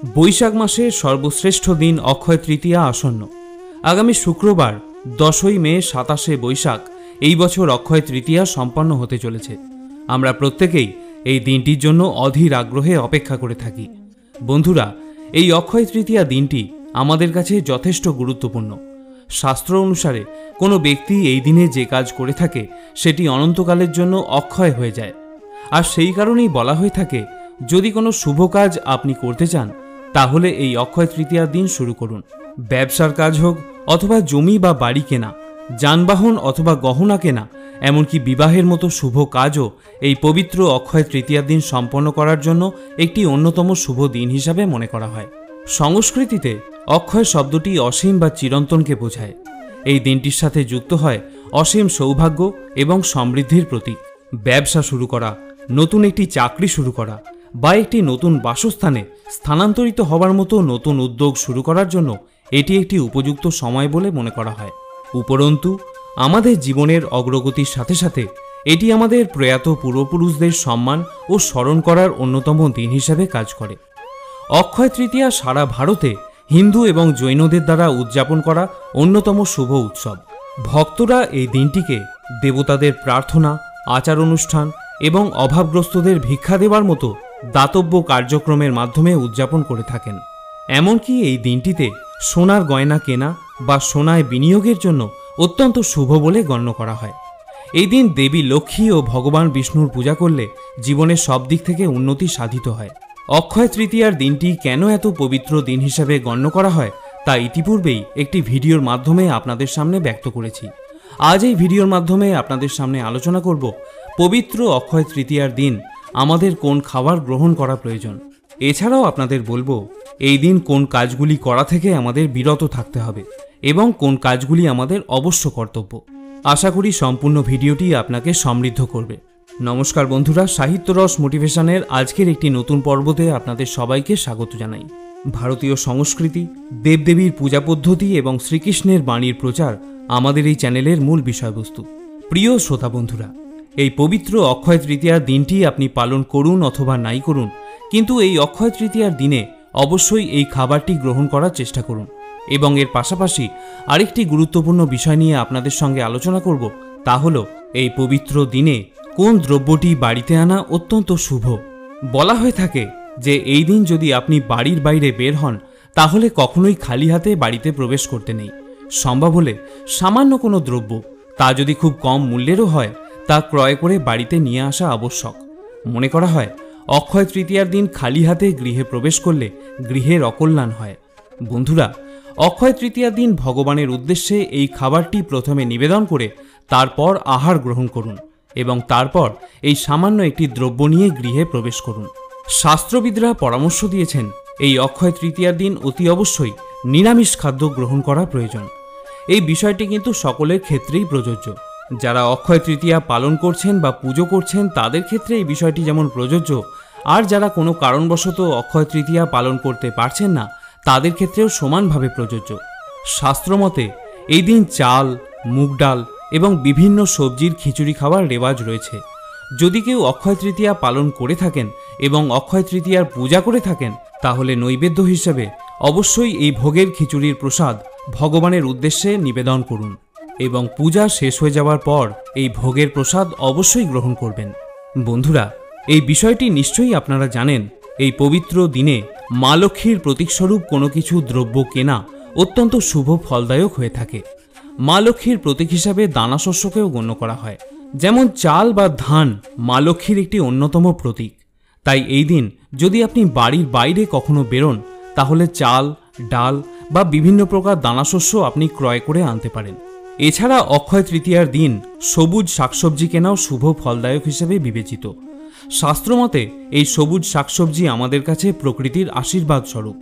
বৈশাখ মাসের সর্বশ্রেষ্ঠ দিন অক্ষয় তৃতীয়া আসন্ন। আগামী শুক্রবার 10ই মে 27শে বৈশাখ এই বছর অক্ষয় তৃতীয়া সম্পন্ন হতে চলেছে। আমরা প্রত্যেকেই এই দিনটির জন্য অধীর আগ্রহে অপেক্ষা করে থাকি। বন্ধুরা, এই অক্ষয় তৃতীয়া দিনটি আমাদের কাছে যথেষ্ট গুরুত্বপূর্ণ। শাস্ত্র অনুসারে কোনো ব্যক্তি এই দিনে যে কাজ করে থাকে সেটি অনন্তকালের জন্য অক্ষয় হয়ে যায়। আর সেই কারণেই বলা হয়ে থাকে, যদি কোনো শুভ কাজ আপনি করতে চান তাহলে এই অক্ষয় তৃতীয়ার দিন শুরু করুন। ব্যবসার কাজ হোক অথবা জমি বা বাড়ি কেনা, যানবাহন অথবা গহনা কেনা, এমনকি বিবাহের মতো শুভ কাজও এই পবিত্র অক্ষয় তৃতীয়ার দিন সম্পন্ন করার জন্য একটি অন্যতম শুভ দিন হিসাবে মনে করা হয়। সংস্কৃতিতে অক্ষয় শব্দটি অসীম বা চিরন্তনকে বোঝায়। এই দিনটির সাথে যুক্ত হয় অসীম সৌভাগ্য এবং সমৃদ্ধির প্রতীক। ব্যবসা শুরু করা, নতুন একটি চাকরি শুরু করা বা একটি নতুন বাসস্থানে স্থানান্তরিত হবার মতো নতুন উদ্যোগ শুরু করার জন্য এটি একটি উপযুক্ত সময় বলে মনে করা হয়। উপরন্তু আমাদের জীবনের অগ্রগতির সাথে সাথে এটি আমাদের প্রয়াত পূর্বপুরুষদের সম্মান ও স্মরণ করার অন্যতম দিন হিসাবে কাজ করে। অক্ষয় তৃতীয়া সারা ভারতে হিন্দু এবং জৈনদের দ্বারা উদযাপন করা অন্যতম শুভ উৎসব। ভক্তরা এই দিনটিকে দেবতাদের প্রার্থনা, আচার অনুষ্ঠান এবং অভাবগ্রস্তদের ভিক্ষা দেওয়ার মতো দাতব্য কার্যক্রমের মাধ্যমে উদযাপন করে থাকেন। এমনকি এই দিনটিতে সোনার গয়না কেনা বা সোনায় বিনিয়োগের জন্য অত্যন্ত শুভ বলে গণ্য করা হয়। এই দিন দেবী লক্ষ্মী ও ভগবান বিষ্ণুর পূজা করলে জীবনের সব দিক থেকে উন্নতি সাধিত হয়। অক্ষয় তৃতীয়ার দিনটি কেন এত পবিত্র দিন হিসাবে গণ্য করা হয় তা ইতিপূর্বেই একটি ভিডিওর মাধ্যমে আপনাদের সামনে ব্যক্ত করেছি। আজ এই ভিডিওর মাধ্যমে আপনাদের সামনে আলোচনা করব পবিত্র অক্ষয় তৃতীয়ার দিন আমাদের কোন খাবার গ্রহণ করা প্রয়োজন। এছাড়াও আপনাদের বলবো এই দিন কোন কাজগুলি করা থেকে আমাদের বিরত থাকতে হবে এবং কোন কাজগুলি আমাদের অবশ্য কর্তব্য। আশা করি সম্পূর্ণ ভিডিওটি আপনাকে সমৃদ্ধ করবে। নমস্কার বন্ধুরা, সাহিত্যরস মোটিভেশনের আজকের একটি নতুন পর্বতে আপনাদের সবাইকে স্বাগত জানাই। ভারতীয় সংস্কৃতি, দেবদেবীর পূজা পদ্ধতি এবং শ্রীকৃষ্ণের বাণীর প্রচার আমাদের এই চ্যানেলের মূল বিষয়বস্তু। প্রিয় শ্রোতা বন্ধুরা, এই পবিত্র অক্ষয় তৃতীয়ার দিনটি আপনি পালন করুন অথবা নাই করুন, কিন্তু এই অক্ষয় তৃতীয়ার দিনে অবশ্যই এই খাবারটি গ্রহণ করার চেষ্টা করুন। এবং এর পাশাপাশি আরেকটি গুরুত্বপূর্ণ বিষয় নিয়ে আপনাদের সঙ্গে আলোচনা করব, তা হলো এই পবিত্র দিনে কোন দ্রব্যটি বাড়িতে আনা অত্যন্ত শুভ। বলা হয়ে থাকে যে এই দিন যদি আপনি বাড়ির বাইরে বের হন তাহলে কখনোই খালি হাতে বাড়িতে প্রবেশ করতে নেই। সম্ভব হলে সামান্য কোনো দ্রব্য, তা যদি খুব কম মূল্যেরও হয়, তা ক্রয় করে বাড়িতে নিয়ে আসা আবশ্যক। মনে করা হয় অক্ষয় তৃতীয়ার দিন খালি হাতে গৃহে প্রবেশ করলে গৃহের অকল্যাণ হয়। বন্ধুরা, অক্ষয় তৃতীয়ার দিন ভগবানের উদ্দেশ্যে এই খাবারটি প্রথমে নিবেদন করে তারপর আহার গ্রহণ করুন এবং তারপর এই সামান্য একটি দ্রব্য নিয়ে গৃহে প্রবেশ করুন। শাস্ত্রবিদরা পরামর্শ দিয়েছেন এই অক্ষয় তৃতীয়ার দিন অতি অবশ্যই নিরামিষ খাদ্য গ্রহণ করা প্রয়োজন। এই বিষয়টি কিন্তু সকলের ক্ষেত্রেই প্রযোজ্য। যারা অক্ষয় তৃতীয়া পালন করছেন বা পুজো করছেন তাদের ক্ষেত্রে এই বিষয়টি যেমন প্রযোজ্য, আর যারা কোনো কারণবশত অক্ষয় তৃতীয়া পালন করতে পারছেন না তাদের ক্ষেত্রেও সমানভাবে প্রযোজ্য। শাস্ত্রমতে এই দিন চাল, মুগ ডাল এবং বিভিন্ন সবজির খিচুড়ি খাওয়ার রেওয়াজ রয়েছে। যদি কেউ অক্ষয় তৃতীয়া পালন করে থাকেন এবং অক্ষয় তৃতীয়ার পূজা করে থাকেন তাহলে নৈবেদ্য হিসেবে অবশ্যই এই ভোগের খিচুড়ির প্রসাদ ভগবানের উদ্দেশ্যে নিবেদন করুন এবং পূজা শেষ হয়ে যাওয়ার পর এই ভোগের প্রসাদ অবশ্যই গ্রহণ করবেন। বন্ধুরা, এই বিষয়টি নিশ্চয়ই আপনারা জানেন, এই পবিত্র দিনে মা লক্ষ্মীর প্রতীকস্বরূপ কোনো কিছু দ্রব্য কেনা অত্যন্ত শুভ ফলদায়ক হয়ে থাকে। মা লক্ষ্মীর প্রতীক হিসাবে দানাশস্যকেও গণ্য করা হয়। যেমন চাল বা ধান মা লক্ষ্মীর একটি অন্যতম প্রতীক। তাই এই দিন যদি আপনি বাড়ির বাইরে কখনো বেরোন তাহলে চাল, ডাল বা বিভিন্ন প্রকার দানাশস্য আপনি ক্রয় করে আনতে পারেন। এছাড়া অক্ষয় তৃতীয়ার দিন সবুজ শাকসবজি কেনাও শুভ ফলদায়ক হিসেবে বিবেচিত। শাস্ত্রমতে এই সবুজ শাকসবজি আমাদের কাছে প্রকৃতির আশীর্বাদ স্বরূপ।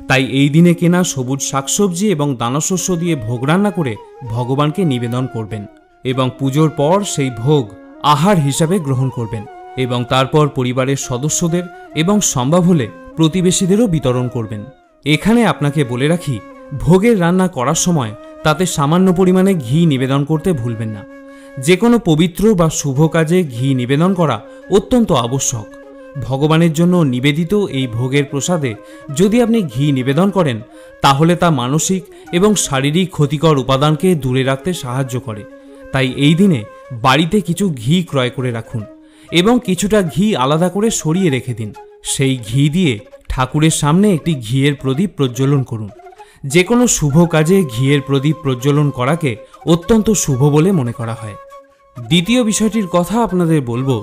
তাই এই দিনে কেনা সবুজ শাকসবজি এবং দানাশস্য দিয়ে ভোগ রান্না করে ভগবানকে নিবেদন করবেন এবং পুজোর পর সেই ভোগ আহার হিসাবে গ্রহণ করবেন এবং তারপর পরিবারের সদস্যদের এবং সম্ভব হলে প্রতিবেশীদেরও বিতরণ করবেন। এখানে আপনাকে বলে রাখি, ভোগের রান্না করার সময় তাতে সামান্য পরিমাণে ঘি নিবেদন করতে ভুলবেন না। যে কোনো পবিত্র বা শুভ কাজে ঘি নিবেদন করা অত্যন্ত আবশ্যক। ভগবানের জন্য নিবেদিত এই ভোগের প্রসাদে যদি আপনি ঘি নিবেদন করেন তাহলে তা মানসিক এবং শারীরিক ক্ষতিকর উপাদানকে দূরে রাখতে সাহায্য করে। তাই এই দিনে বাড়িতে কিছু ঘি ক্রয় করে রাখুন এবং কিছুটা ঘি আলাদা করে সরিয়ে রেখে দিন। সেই ঘি দিয়ে ঠাকুরের সামনে একটি ঘিয়ের প্রদীপ প্রজ্বলন করুন। যে কোনো শুভ কাজে ঘিয়ের প্রদীপ প্রজ্বলন করাকে অত্যন্ত শুভ বলে মনে করা হয়। দ্বিতীয় বিষয়টির কথা আপনাদের বলবো,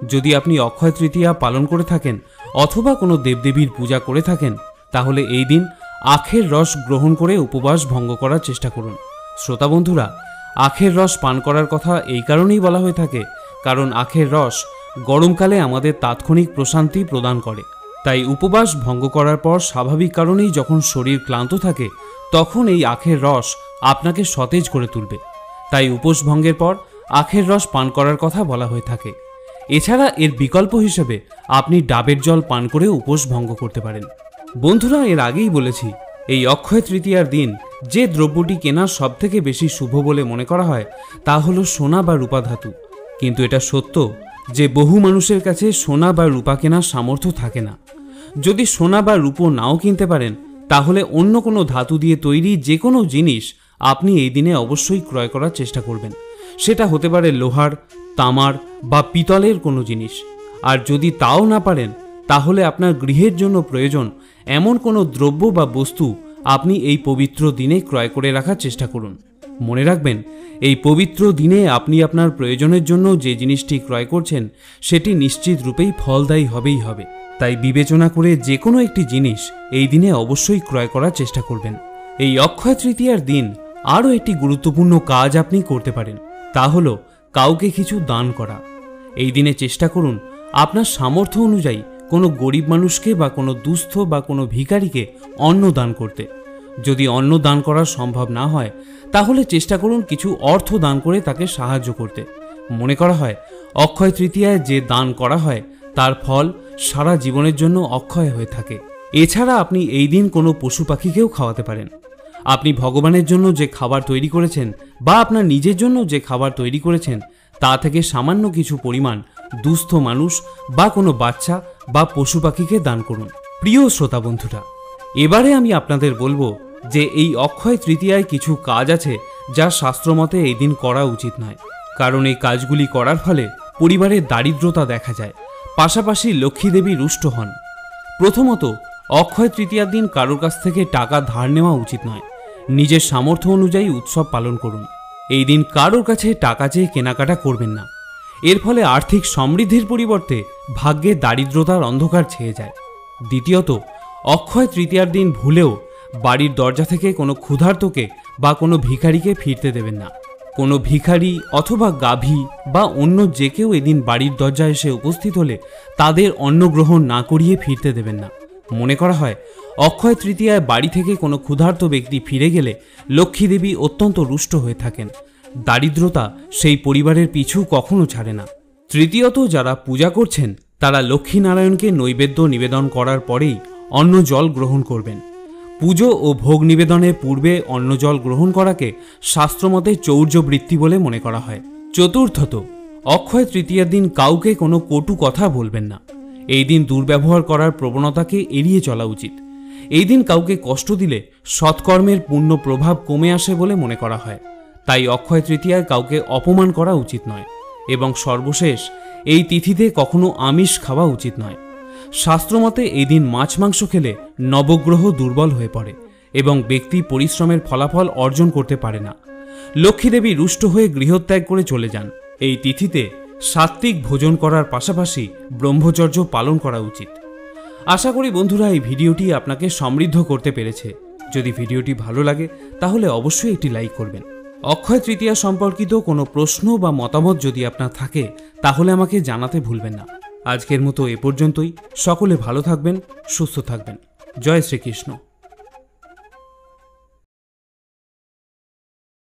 যদি আপনি অক্ষয় তৃতীয়া পালন করে থাকেন অথবা কোনো দেবদেবীর পূজা করে থাকেন তাহলে এই দিন আখের রস গ্রহণ করে উপবাস ভঙ্গ করার চেষ্টা করুন। শ্রোতা বন্ধুরা, আখের রস পান করার কথা এই কারণেই বলা হয়ে থাকে কারণ আখের রস গরমকালে আমাদের তাৎক্ষণিক প্রশান্তি প্রদান করে। তাই উপবাস ভঙ্গ করার পর স্বাভাবিক কারণেই যখন শরীর ক্লান্ত থাকে তখন এই আখের রস আপনাকে সতেজ করে তুলবে। তাই উপোস ভঙ্গের পর আখের রস পান করার কথা বলা হয়ে থাকে। এছাড়া এর বিকল্প হিসেবে আপনি ডাবের জল পান করে উপোস ভঙ্গ করতে পারেন। বন্ধুরা, এর আগেই বলেছি এই অক্ষয় তৃতীয়ার দিন যে দ্রব্যটি কেনা সবথেকে বেশি শুভ বলে মনে করা হয় তা হলো সোনা বা রূপা ধাতু। কিন্তু এটা সত্য যে বহু মানুষের কাছে সোনা বা রূপা কেনার সামর্থ্য থাকে না। যদি সোনা বা রূপো নাও কিনতে পারেন তাহলে অন্য কোনো ধাতু দিয়ে তৈরি যে কোনো জিনিস আপনি এই দিনে অবশ্যই ক্রয় করার চেষ্টা করবেন। সেটা হতে পারে লোহার, তামার বা পিতলের কোনো জিনিস। আর যদি তাও না পারেন তাহলে আপনার গৃহের জন্য প্রয়োজন এমন কোনো দ্রব্য বা বস্তু আপনি এই পবিত্র দিনে ক্রয় করে রাখার চেষ্টা করুন। মনে রাখবেন, এই পবিত্র দিনে আপনি আপনার প্রয়োজনের জন্য যে জিনিসটি ক্রয় করছেন সেটি নিশ্চিত রূপেই ফলদায়ী হবেই হবে। তাই বিবেচনা করে যে কোনো একটি জিনিস এই দিনে অবশ্যই ক্রয় করার চেষ্টা করবেন। এই অক্ষয় তৃতীয়ার দিন আরও একটি গুরুত্বপূর্ণ কাজ আপনি করতে পারেন, তা হলো কাউকে কিছু দান করা। এই দিনে চেষ্টা করুন আপনার সামর্থ্য অনুযায়ী কোনো গরিব মানুষকে বা কোনো দুস্থ বা কোনো ভিখারিকে অন্ন দান করতে। যদি অন্ন দান করা সম্ভব না হয় তাহলে চেষ্টা করুন কিছু অর্থ দান করে তাকে সাহায্য করতে। মনে করা হয় অক্ষয় তৃতীয়ায় যে দান করা হয় তার ফল সারা জীবনের জন্য অক্ষয় হয়ে থাকে। এছাড়া আপনি এই দিন কোনো পশু পাখিকেও খাওয়াতে পারেন। আপনি ভগবানের জন্য যে খাবার তৈরি করেছেন বা আপনার নিজের জন্য যে খাবার তৈরি করেছেন তা থেকে সামান্য কিছু পরিমাণ দুস্থ মানুষ বা কোনো বাচ্চা বা পশু পাখিকে দান করুন। প্রিয় শ্রোতা বন্ধুরা, এবারে আমি আপনাদের বলবো যে এই অক্ষয় তৃতীয়ায় কিছু কাজ আছে যা শাস্ত্রমতে এই দিন করা উচিত নয়। কারণ এই কাজগুলি করার ফলে পরিবারের দারিদ্রতা দেখা যায়, পাশাপাশি লক্ষ্মী দেবী রুষ্ট হন। প্রথমত, অক্ষয় তৃতীয়ার দিন কারোর কাছ থেকে টাকা ধার নেওয়া উচিত নয়। নিজের সামর্থ্য অনুযায়ী উৎসব পালন করুন। এই দিন কারোর কাছে টাকা চেয়ে কেনাকাটা করবেন না। এর ফলে আর্থিক সমৃদ্ধির পরিবর্তে ভাগ্যে দারিদ্রতার অন্ধকার ছেয়ে যায়। দ্বিতীয়ত, অক্ষয় তৃতীয়ার দিন ভুলেও বাড়ির দরজা থেকে কোনো ক্ষুধার্তকে বা কোনো ভিখারিকে ফিরতে দেবেন না। কোনো ভিখারি অথবা গাভী বা অন্য যে কেউ এদিন বাড়ির দরজায় এসে উপস্থিত হলে তাদের অন্ন গ্রহণ না করিয়ে ফিরতে দেবেন না। মনে করা হয় অক্ষয় তৃতীয়ায় বাড়ি থেকে কোনো ক্ষুধার্ত ব্যক্তি ফিরে গেলে লক্ষ্মী দেবী অত্যন্ত রুষ্ট হয়ে থাকেন। দারিদ্রতা সেই পরিবারের পিছু কখনো ছাড়ে না। তৃতীয়ত, যারা পূজা করছেন তারা লক্ষ্মীনারায়ণকে নৈবেদ্য নিবেদন করার পরেই অন্ন জল গ্রহণ করবেন। পুজো ও ভোগ নিবেদনের পূর্বে অন্ন জল গ্রহণ করাকে শাস্ত্রমতে চৌর্যবৃত্তি বলে মনে করা হয়। চতুর্থত, অক্ষয় তৃতীয়ার দিন কাউকে কোনো কটু কথা বলবেন না। এই দিন দুর্ব্যবহার করার প্রবণতাকে এড়িয়ে চলা উচিত। এই দিন কাউকে কষ্ট দিলে সৎকর্মের পূর্ণ প্রভাব কমে আসে বলে মনে করা হয়। তাই অক্ষয় তৃতীয়ায় কাউকে অপমান করা উচিত নয়। এবং সর্বশেষ, এই তিথিতে কখনো আমিষ খাওয়া উচিত নয়। শাস্ত্রমতে এই দিন মাছ মাংস খেলে নবগ্রহ দুর্বল হয়ে পড়ে এবং ব্যক্তি পরিশ্রমের ফলাফল অর্জন করতে পারে না। লক্ষ্মীদেবী রুষ্ট হয়ে গৃহত্যাগ করে চলে যান। এই তিথিতে সাত্ত্বিক ভোজন করার পাশাপাশি ব্রহ্মচর্য পালন করা উচিত। আশা করি বন্ধুরা এই ভিডিওটি আপনাকে সমৃদ্ধ করতে পেরেছে। যদি ভিডিওটি ভালো লাগে তাহলে অবশ্যই একটি লাইক করবেন। অক্ষয় তৃতীয়া সম্পর্কিত কোনো প্রশ্ন বা মতামত যদি আপনার থাকে তাহলে আমাকে জানাতে ভুলবেন না। আজকের মতো এ পর্যন্তই। সকলে ভালো থাকবেন, সুস্থ থাকবেন। জয় শ্রীকৃষ্ণ।